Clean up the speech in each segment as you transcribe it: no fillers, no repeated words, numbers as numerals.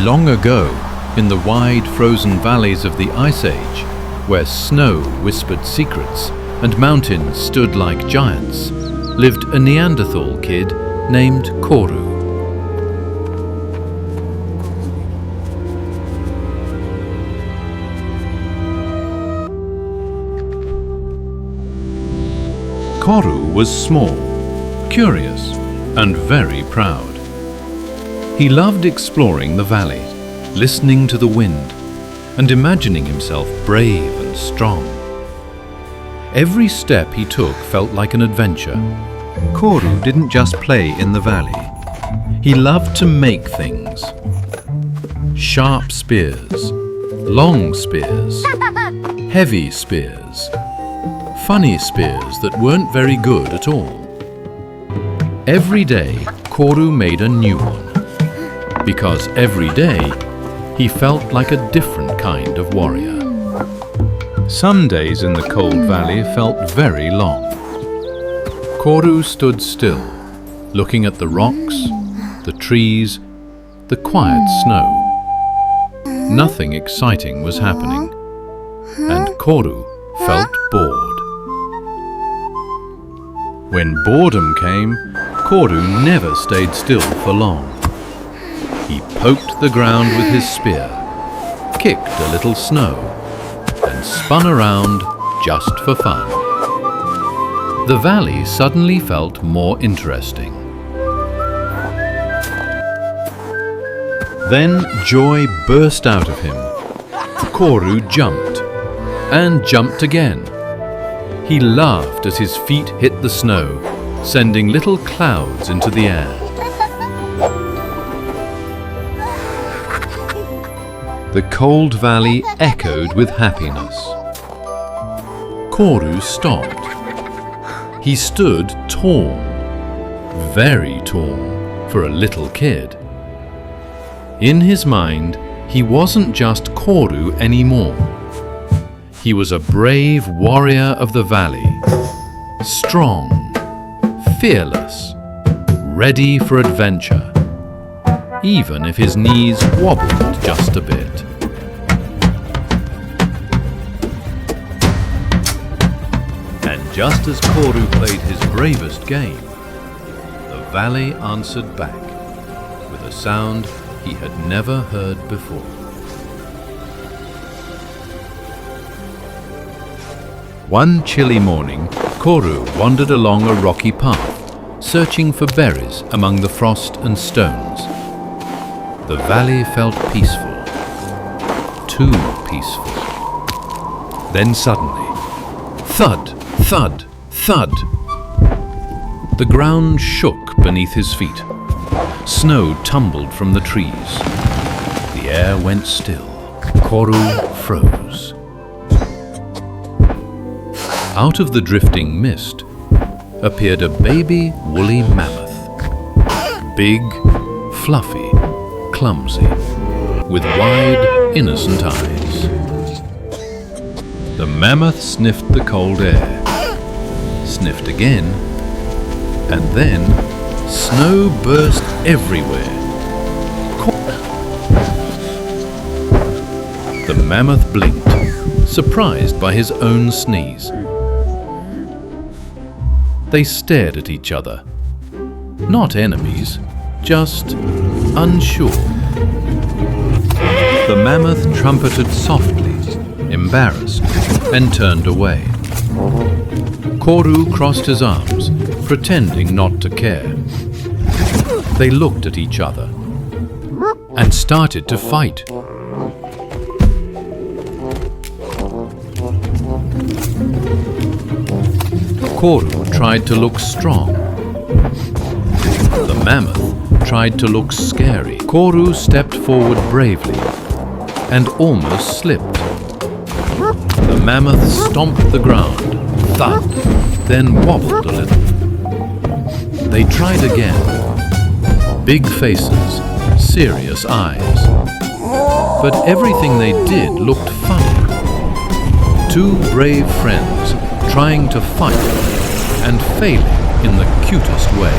Long ago, in the wide frozen valleys of the Ice Age, where snow whispered secrets and mountains stood like giants, lived a Neanderthal kid named Koru. Koru was small, curious, and very proud. He loved exploring the valley, listening to the wind, and imagining himself brave and strong. Every step he took felt like an adventure. Koru didn't just play in the valley. He loved to make things. Sharp spears, long spears, heavy spears, funny spears that weren't very good at all. Every day, Koru made a new one, because every day he felt like a different kind of warrior. Some days in the cold valley felt very long. Koru stood still, looking at the rocks, the trees, the quiet snow. Nothing exciting was happening, and Koru felt bored. When boredom came, Koru never stayed still for long. He poked the ground with his spear, kicked a little snow, and spun around just for fun. The valley suddenly felt more interesting. Then joy burst out of him. Koru jumped, and jumped again. He laughed as his feet hit the snow, sending little clouds into the air. The cold valley echoed with happiness. Koru stopped. He stood tall, very tall for a little kid. In his mind, he wasn't just Koru anymore. He was a brave warrior of the valley, strong, fearless, ready for adventure, even if his knees wobbled just a bit. And just as Koru played his bravest game, the valley answered back with a sound he had never heard before. One chilly morning, Koru wandered along a rocky path, searching for berries among the frost and stones. The valley felt peaceful, too peaceful. Then suddenly, thud, thud, thud. The ground shook beneath his feet. Snow tumbled from the trees. The air went still. Koru froze. Out of the drifting mist appeared a baby woolly mammoth. Big, fluffy, clumsy, with wide, innocent eyes. The mammoth sniffed the cold air, sniffed again, and then snow burst everywhere. The mammoth blinked, surprised by his own sneeze. They stared at each other. Not enemies, just unsure. The mammoth trumpeted softly, embarrassed, and turned away. Koru crossed his arms, pretending not to care. They looked at each other and started to fight. Koru tried to look strong. The mammoth tried to look scary. Koru stepped forward bravely and almost slipped. The mammoth stomped the ground, thud, then wobbled a little. They tried again. Big faces, serious eyes. But everything they did looked funny. Two brave friends trying to fight and failing in the cutest way.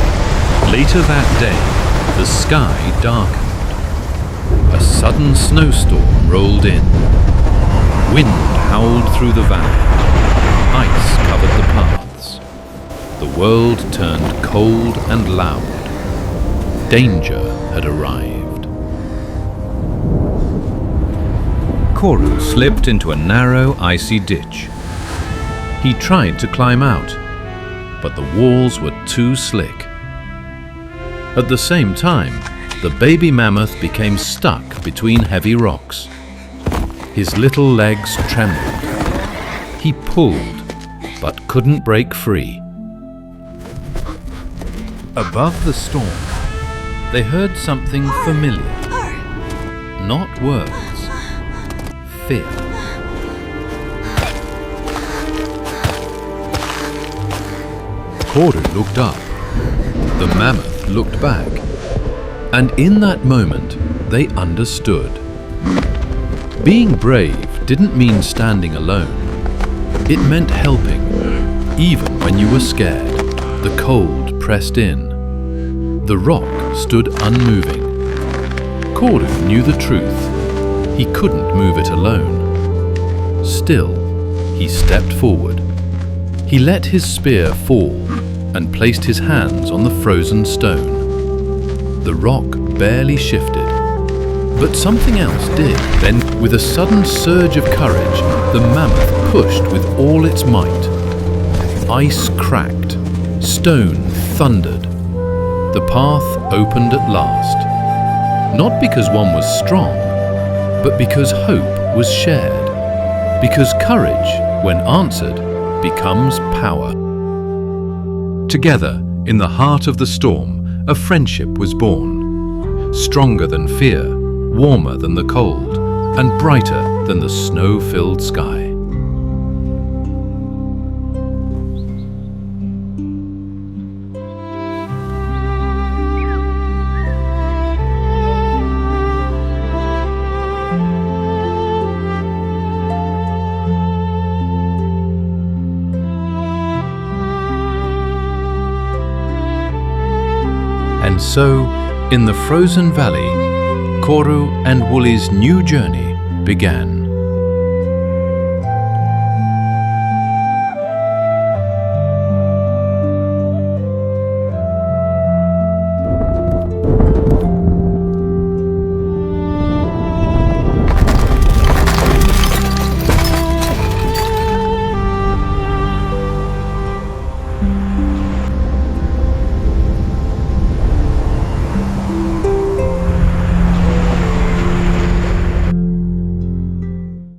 Later that day, the sky darkened. a sudden snowstorm rolled in. Wind howled through the valley. Ice covered the paths. The world turned cold and loud. Danger had arrived. Koru slipped into a narrow, icy ditch. He tried to climb out, but the walls were too slick. At the same time, the baby mammoth became stuck between heavy rocks. His little legs trembled. He pulled, but couldn't break free. Above the storm, they heard something familiar. Not words, fear. Koru looked up. The mammoth looked back. And in that moment, they understood. Being brave didn't mean standing alone. It meant helping, even when you were scared. The cold pressed in. The rock stood unmoving. Koru knew the truth. He couldn't move it alone. Still, he stepped forward. He let his spear fall and placed his hands on the frozen stone. The rock barely shifted, but something else did. Then, with a sudden surge of courage, the mammoth pushed with all its might. Ice cracked, stone thundered. The path opened at last. Not because one was strong, but because hope was shared. Because courage, when answered, becomes power. Together, in the heart of the storm, a friendship was born. Stronger than fear, warmer than the cold, and brighter than the snow-filled sky. And so, in the frozen valley, Koru and Woolly's new journey began.